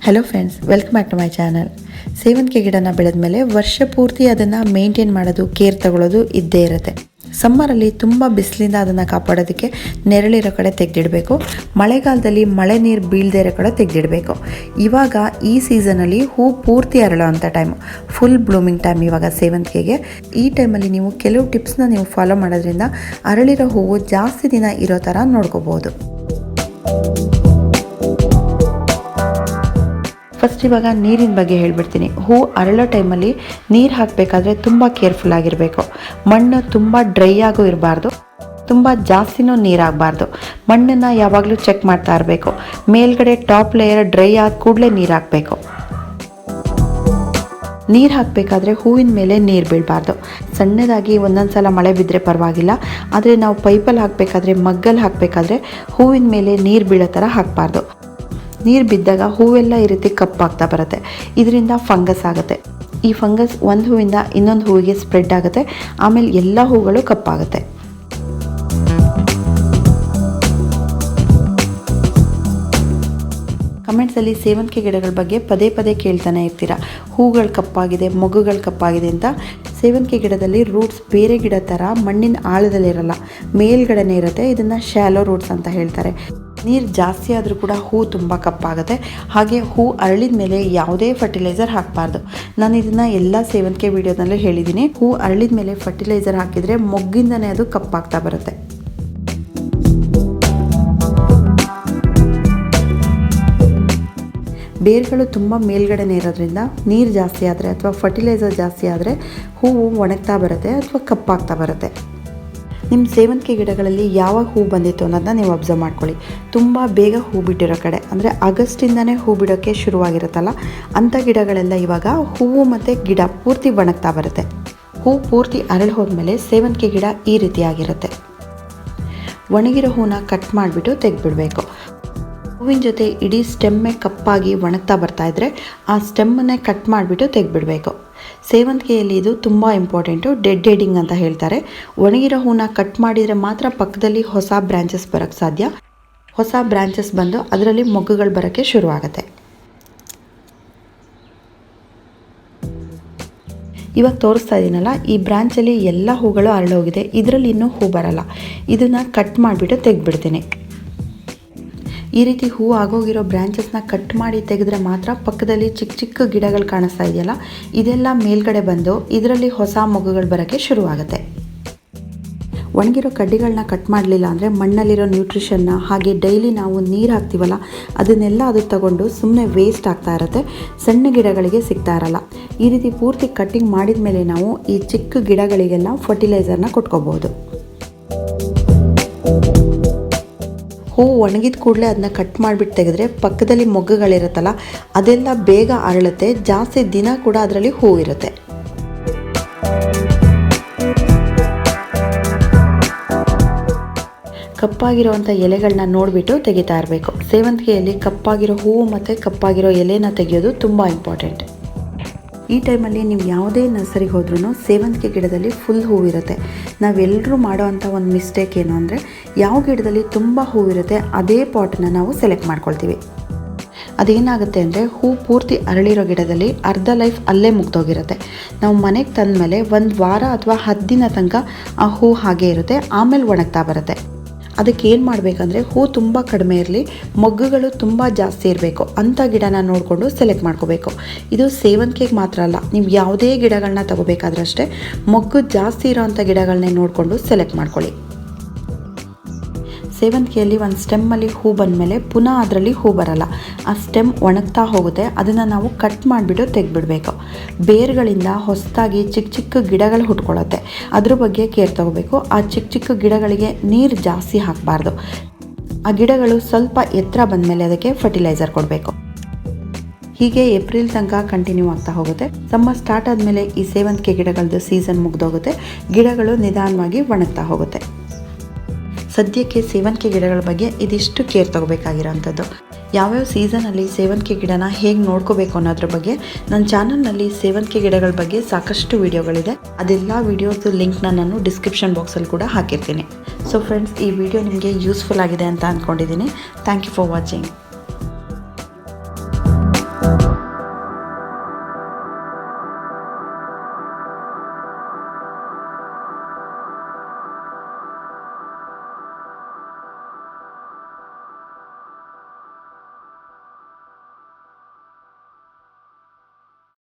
Hello friends, welcome back to my channel. ಸೇವಂತಿಗೆ ಗಿಡನ ಬೆಳೆದ ಮೇಲೆ ವರ್ಷ ಪೂರ್ತಿ ಅದನ್ನು ಮೇಂಟೈನ್ ಮಾಡೋದು, ಕೇರ್ ತಗೊಳ್ಳೋದು ಇದ್ದೇ ಇರುತ್ತೆ. ಸಮ್ಮರಲ್ಲಿ ತುಂಬ ಬಿಸಿಲಿಂದ ಅದನ್ನು ಕಾಪಾಡೋದಕ್ಕೆ ನೆರಳಿರೋ ಕಡೆ ತೆಗೆದಿಡಬೇಕು. ಮಳೆಗಾಲದಲ್ಲಿ ಮಳೆ ನೀರು ಬೀಳದೇ ಇರೋ ಕಡೆ ತೆಗೆದಿಡಬೇಕು. ಇವಾಗ ಈ ಸೀಸನಲ್ಲಿ ಹೂ ಪೂರ್ತಿ ಅರಳೋ ಅಂಥ ಟೈಮು, ಫುಲ್ ಬ್ಲೂಮಿಂಗ್ ಟೈಮ್ ಇವಾಗ ಸೇವಂತಿಗೆಗೆ. ಈ ಟೈಮಲ್ಲಿ ನೀವು ಕೆಲವು ಟಿಪ್ಸ್ನ ನೀವು ಫಾಲೋ ಮಾಡೋದ್ರಿಂದ ಅರಳಿರೋ ಹೂವು ಜಾಸ್ತಿ ದಿನ ಇರೋ ಥರ ನೋಡ್ಕೋಬೋದು. ಫಸ್ಟ್ ಇವಾಗ ನೀರಿನ ಬಗ್ಗೆ ಹೇಳ್ಬಿಡ್ತೀನಿ. ಹೂ ಅರಳೋ ಟೈಮಲ್ಲಿ ನೀರು ಹಾಕಬೇಕಾದ್ರೆ ತುಂಬ ಕೇರ್ಫುಲ್ ಆಗಿರಬೇಕು. ಮಣ್ಣು ತುಂಬ ಡ್ರೈ ಆಗೋ ಇರಬಾರ್ದು, ತುಂಬ ಜಾಸ್ತಿನೂ ನೀರಾಗಬಾರ್ದು. ಮಣ್ಣನ್ನು ಯಾವಾಗಲೂ ಚೆಕ್ ಮಾಡ್ತಾ ಇರಬೇಕು. ಮೇಲ್ಗಡೆ ಟಾಪ್ ಲೇಯರ್ ಡ್ರೈ ಆದ ಕೂಡಲೇ ನೀರು ಹಾಕಬೇಕು. ನೀರು ಹಾಕಬೇಕಾದ್ರೆ ಹೂವಿನ ಮೇಲೆ ನೀರು ಬೀಳಬಾರ್ದು. ಸಣ್ಣದಾಗಿ ಒಂದೊಂದು ಸಲ ಮಳೆ ಬಿದ್ದರೆ ಪರವಾಗಿಲ್ಲ, ಆದರೆ ನಾವು ಪೈಪಲ್ಲಿ ಹಾಕಬೇಕಾದ್ರೆ, ಮಗ್ಗಲ್ಲಿ ಹಾಕಬೇಕಾದ್ರೆ ಹೂವಿನ ಮೇಲೆ ನೀರು ಬೀಳೋ ಥರ ಹಾಕಬಾರ್ದು. ನೀರು ಬಿದ್ದಾಗ ಹೂವೆಲ್ಲ ಈ ರೀತಿ ಕಪ್ಪಾಗ್ತಾ ಬರುತ್ತೆ. ಇದರಿಂದ ಫಂಗಸ್ ಆಗುತ್ತೆ. ಈ ಫಂಗಸ್ ಒಂದು ಹೂವಿಂದ ಇನ್ನೊಂದು ಹೂವಿಗೆ ಸ್ಪ್ರೆಡ್ ಆಗುತ್ತೆ. ಆಮೇಲೆ ಎಲ್ಲ ಹೂಗಳು ಕಪ್ಪಾಗುತ್ತೆ. ಕಮೆಂಟ್ಸಲ್ಲಿ ಸೇವಂತಿಗೆ ಗಿಡಗಳ ಬಗ್ಗೆ ಪದೇ ಪದೇ ಕೇಳ್ತಾನೆ ಇರ್ತೀರ, ಹೂಗಳು ಕಪ್ಪಾಗಿದೆ, ಮೊಗ್ಗುಗಳು ಕಪ್ಪಾಗಿದೆ ಅಂತ. ಸೇವಂತಿಗೆ ಗಿಡದಲ್ಲಿ ರೂಟ್ಸ್ ಬೇರೆ ಗಿಡ ಥರ ಮಣ್ಣಿನ ಆಳದಲ್ಲಿರಲ್ಲ, ಮೇಲ್ಗಡೆನೇ ಇರುತ್ತೆ. ಇದನ್ನು ಶ್ಯಾಲೋ ರೂಟ್ಸ್ ಅಂತ ಹೇಳ್ತಾರೆ. ನೀರು ಜಾಸ್ತಿ ಆದರೂ ಕೂಡ ಹೂ ತುಂಬ ಕಪ್ಪಾಗುತ್ತೆ. ಹಾಗೆ ಹೂ ಅರಳಿದ ಮೇಲೆ ಯಾವುದೇ ಫರ್ಟಿಲೈಸರ್ ಹಾಕಬಾರ್ದು. ನಾನು ಇದನ್ನು ಎಲ್ಲ ಸೇವಂತಿಗೆ ವಿಡಿಯೋದಲ್ಲೂ ಹೇಳಿದ್ದೀನಿ. ಹೂ ಅರಳಿದ ಮೇಲೆ ಫರ್ಟಿಲೈಸರ್ ಹಾಕಿದರೆ ಮೊಗ್ಗಿಂದನೇ ಅದು ಕಪ್ಪಾಗ್ತಾ ಬರುತ್ತೆ. ಬೇರುಗಳು ತುಂಬ ಮೇಲ್ಗಡೆನೇ ಇರೋದ್ರಿಂದ ನೀರು ಜಾಸ್ತಿ ಆದರೆ ಅಥವಾ ಫರ್ಟಿಲೈಸರ್ ಜಾಸ್ತಿ ಆದರೆ ಹೂವು ಒಣಗ್ತಾ ಬರುತ್ತೆ ಅಥವಾ ಕಪ್ಪಾಗ್ತಾ ಬರುತ್ತೆ. ನಿಮ್ಮ ಸೇವಂತಿಗೆ ಗಿಡಗಳಲ್ಲಿ ಯಾವಾಗ ಹೂ ಬಂದಿತ್ತು ಅನ್ನೋದನ್ನ ನೀವು ಅಬ್ಸರ್ವ್ ಮಾಡ್ಕೊಳ್ಳಿ. ತುಂಬ ಬೇಗ ಹೂ ಬಿಟ್ಟಿರೋ ಕಡೆ, ಅಂದರೆ ಆಗಸ್ಟಿಂದನೇ ಹೂ ಬಿಡೋಕ್ಕೆ ಶುರುವಾಗಿರುತ್ತಲ್ಲ, ಅಂಥ ಗಿಡಗಳೆಲ್ಲ ಇವಾಗ ಹೂವು ಮತ್ತು ಗಿಡ ಪೂರ್ತಿ ಒಣಗ್ತಾ ಬರುತ್ತೆ. ಹೂ ಪೂರ್ತಿ ಅರಳಿ ಹೋದ್ಮೇಲೆ ಸೇವಂತಿಗೆ ಗಿಡ ಈ ರೀತಿಯಾಗಿರುತ್ತೆ. ಒಣಗಿರೋ ಹೂನ ಕಟ್ ಮಾಡಿಬಿಟ್ಟು ತೆಗೆದುಬಿಡಬೇಕು. ಹೂವಿನ ಜೊತೆ ಇಡೀ ಸ್ಟೆಮ್ಮೆ ಕಪ್ಪಾಗಿ ಒಣಗ್ತಾ ಬರ್ತಾ ಇದ್ದರೆ ಆ ಸ್ಟೆಮ್ಮನ್ನೇ ಕಟ್ ಮಾಡಿಬಿಟ್ಟು ತೆಗೆದುಬಿಡಬೇಕು. ಸೇವಂತಿಗೆಯಲ್ಲಿ ಇದು ತುಂಬ ಇಂಪಾರ್ಟೆಂಟು. ಡೆಡ್ ಹೆಡಿಂಗ್ ಅಂತ ಹೇಳ್ತಾರೆ. ಒಣಗಿರೋ ಹೂನ ಕಟ್ ಮಾಡಿದರೆ ಮಾತ್ರ ಪಕ್ಕದಲ್ಲಿ ಹೊಸ ಬ್ರಾಂಚಸ್ ಬರೋಕ್ಕೆ ಸಾಧ್ಯ. ಹೊಸ ಬ್ರಾಂಚಸ್ ಬಂದು ಅದರಲ್ಲಿ ಮೊಗ್ಗುಗಳು ಬರೋಕ್ಕೆ ಶುರುವಾಗುತ್ತೆ. ಇವಾಗ ತೋರಿಸ್ತಾ ಇದ್ದೀನಲ್ಲ, ಈ ಬ್ರಾಂಚಲ್ಲಿ ಎಲ್ಲ ಹೂಗಳು ಅರಳೋಗಿದೆ. ಇದರಲ್ಲಿ ಇನ್ನೂ ಹೂ ಬರಲ್ಲ. ಇದನ್ನು ಕಟ್ ಮಾಡಿಬಿಟ್ಟು ತೆಗೆದುಬಿಡ್ತೀನಿ. ಈ ರೀತಿ ಹೂ ಆಗೋಗಿರೋ ಬ್ರಾಂಚಸ್ನ ಕಟ್ ಮಾಡಿ ತೆಗೆದ್ರೆ ಮಾತ್ರ ಪಕ್ಕದಲ್ಲಿ ಚಿಕ್ಕ ಚಿಕ್ಕ ಗಿಡಗಳು ಕಾಣಿಸ್ತಾ ಇದೆಯಲ್ಲ, ಇದೆಲ್ಲ ಮೇಲ್ಗಡೆ ಬಂದು ಇದರಲ್ಲಿ ಹೊಸ ಮೊಗ್ಗುಗಳು ಬರೋಕ್ಕೆ ಶುರುವಾಗುತ್ತೆ. ಒಣಗಿರೋ ಕಡ್ಡಿಗಳನ್ನ ಕಟ್ ಮಾಡಲಿಲ್ಲ ಅಂದರೆ ಮಣ್ಣಲ್ಲಿರೋ ನ್ಯೂಟ್ರಿಷನ್ನ, ಹಾಗೆ ಡೈಲಿ ನಾವು ನೀರು ಹಾಕ್ತೀವಲ್ಲ ಅದನ್ನೆಲ್ಲ ಅದು ತಗೊಂಡು ಸುಮ್ಮನೆ ವೇಸ್ಟ್ ಆಗ್ತಾ ಇರುತ್ತೆ. ಸಣ್ಣ ಗಿಡಗಳಿಗೆ ಸಿಗ್ತಾ ಇರಲ್ಲ. ಈ ರೀತಿ ಪೂರ್ತಿ ಕಟ್ಟಿಂಗ್ ಮಾಡಿದ ಮೇಲೆ ನಾವು ಈ ಚಿಕ್ಕ ಗಿಡಗಳಿಗೆಲ್ಲ ಫರ್ಟಿಲೈಸರ್ನ ಕೊಟ್ಕೋಬೋದು. ಹೂ ಒಣಗಿದ ಕೂಡಲೇ ಅದನ್ನ ಕಟ್ ಮಾಡಿಬಿಟ್ಟು ತೆಗೆದ್ರೆ ಪಕ್ಕದಲ್ಲಿ ಮೊಗ್ಗುಗಳಿರುತ್ತಲ್ಲ ಅದೆಲ್ಲ ಬೇಗ ಅರಳುತ್ತೆ. ಜಾಸ್ತಿ ದಿನ ಕೂಡ ಅದರಲ್ಲಿ ಹೂ ಇರುತ್ತೆ. ಕಪ್ಪಾಗಿರೋವಂಥ ಎಲೆಗಳನ್ನ ನೋಡಿಬಿಟ್ಟು ತೆಗಿತಾ ಇರಬೇಕು. ಸೇವಂತಿಗೆಯಲ್ಲಿ ಕಪ್ಪಾಗಿರೋ ಹೂವು ಮತ್ತು ಕಪ್ಪಾಗಿರೋ ಎಲೆನ ತೆಗೆಯೋದು ತುಂಬ ಇಂಪಾರ್ಟೆಂಟ್. ಈ ಟೈಮಲ್ಲಿ ನೀವು ಯಾವುದೇ ನರ್ಸರಿಗೆ ಹೋದ್ರೂ ಸೇವಂತಿಗೆ ಗಿಡದಲ್ಲಿ ಫುಲ್ ಹೂವಿರುತ್ತೆ. ನಾವೆಲ್ಲರೂ ಮಾಡೋ ಅಂಥ ಒಂದು ಮಿಸ್ಟೇಕ್ ಏನು ಅಂದರೆ, ಯಾವ ಗಿಡದಲ್ಲಿ ತುಂಬ ಹೂವಿರುತ್ತೆ ಅದೇ ಪಾಟನ್ನು ನಾವು ಸೆಲೆಕ್ಟ್ ಮಾಡ್ಕೊಳ್ತೀವಿ. ಅದೇನಾಗುತ್ತೆ ಅಂದರೆ, ಹೂ ಪೂರ್ತಿ ಅರಳಿರೋ ಗಿಡದಲ್ಲಿ ಅರ್ಧ ಲೈಫ್ ಅಲ್ಲೇ ಮುಗ್ದೋಗಿರುತ್ತೆ. ನಾವು ಮನೆಗೆ ತಂದಮೇಲೆ ಒಂದು ವಾರ ಅಥವಾ 10 ದಿನ ತನಕ ಆ ಹೂ ಹಾಗೆ ಇರುತ್ತೆ. ಆಮೇಲೆ ಒಣಗ್ತಾ ಬರುತ್ತೆ. ಅದಕ್ಕೆ ಏನು ಮಾಡಬೇಕಂದ್ರೆ, ಹೂ ತುಂಬ ಕಡಿಮೆ ಇರಲಿ, ಮೊಗ್ಗುಗಳು ತುಂಬ ಜಾಸ್ತಿ ಇರಬೇಕು ಅಂಥ ಗಿಡನ ನೋಡಿಕೊಂಡು ಸೆಲೆಕ್ಟ್ ಮಾಡ್ಕೋಬೇಕು. ಇದು ಸೇವಂತಿಗೆಗೆ ಮಾತ್ರ ಅಲ್ಲ, ನೀವು ಯಾವುದೇ ಗಿಡಗಳನ್ನ ತಗೋಬೇಕಾದ್ರೂ ಅಷ್ಟೇ ಮೊಗ್ಗು ಜಾಸ್ತಿ ಇರೋವಂಥ ಗಿಡಗಳನ್ನೇ ನೋಡಿಕೊಂಡು ಸೆಲೆಕ್ಟ್ ಮಾಡ್ಕೊಳ್ಳಿ. ಸೇವಂತಿಗೆಯಲ್ಲಿ ಒಂದು ಸ್ಟೆಮ್ಮಲ್ಲಿ ಹೂ ಬಂದಮೇಲೆ ಪುನಃ ಅದರಲ್ಲಿ ಹೂ ಬರಲ್ಲ. ಆ ಸ್ಟೆಮ್ ಒಣಗ್ತಾ ಹೋಗುತ್ತೆ. ಅದನ್ನು ನಾವು ಕಟ್ ಮಾಡಿಬಿಟ್ಟು ತೆಗೆದುಬಿಡಬೇಕು. ಬೇರುಗಳಿಂದ ಹೊಸದಾಗಿ ಚಿಕ್ಕ ಚಿಕ್ಕ ಗಿಡಗಳು ಹುಟ್ಕೊಳ್ಳುತ್ತೆ. ಅದ್ರ ಬಗ್ಗೆ ಕೇರ್ ತಗೋಬೇಕು. ಆ ಚಿಕ್ಕ ಚಿಕ್ಕ ಗಿಡಗಳಿಗೆ ನೀರು ಜಾಸ್ತಿ ಹಾಕಬಾರ್ದು. ಆ ಗಿಡಗಳು ಸ್ವಲ್ಪ ಎತ್ತರ ಬಂದಮೇಲೆ ಅದಕ್ಕೆ ಫರ್ಟಿಲೈಸರ್ ಕೊಡಬೇಕು. ಹೀಗೆ ಏಪ್ರಿಲ್ ತನಕ ಕಂಟಿನ್ಯೂ ಆಗ್ತಾ ಹೋಗುತ್ತೆ. ಸಮ್ಮರ್ ಸ್ಟಾರ್ಟ್ ಆದಮೇಲೆ ಈ ಸೇವಂತಿಗೆ ಗಿಡಗಳದ್ದು ಸೀಸನ್ ಮುಗಿದೋಗುತ್ತೆ. ಗಿಡಗಳು ನಿಧಾನವಾಗಿ ಒಣಗ್ತಾ ಹೋಗುತ್ತೆ. ಸದ್ಯಕ್ಕೆ ಸೇವಂತಿಗೆ ಗಿಡಗಳ ಬಗ್ಗೆ ಇದಿಷ್ಟು ಕೇರ್ ತಗೋಬೇಕಾಗಿರೋಂಥದ್ದು. ಯಾವ್ಯಾವ ಸೀಸನಲ್ಲಿ ಸೇವಂತಿಗೆ ಗಿಡನ ಹೇಗೆ ನೋಡ್ಕೋಬೇಕು ಅನ್ನೋದ್ರ ಬಗ್ಗೆ ನನ್ನ ಚಾನಲ್ನಲ್ಲಿ ಸೇವಂತಿಗೆ ಗಿಡಗಳ ಬಗ್ಗೆ ಸಾಕಷ್ಟು ವಿಡಿಯೋಗಳಿದೆ. ಅದೆಲ್ಲ ವಿಡಿಯೋದು ಲಿಂಕ್ನ ನಾನು ಡಿಸ್ಕ್ರಿಪ್ಷನ್ ಬಾಕ್ಸಲ್ಲಿ ಕೂಡ ಹಾಕಿರ್ತೀನಿ. ಸೊ ಫ್ರೆಂಡ್ಸ್, ಈ ವಿಡಿಯೋ ನಿಮಗೆ ಯೂಸ್ಫುಲ್ ಆಗಿದೆ ಅಂತ ಅಂದ್ಕೊಂಡಿದ್ದೀನಿ. Thank you for watching.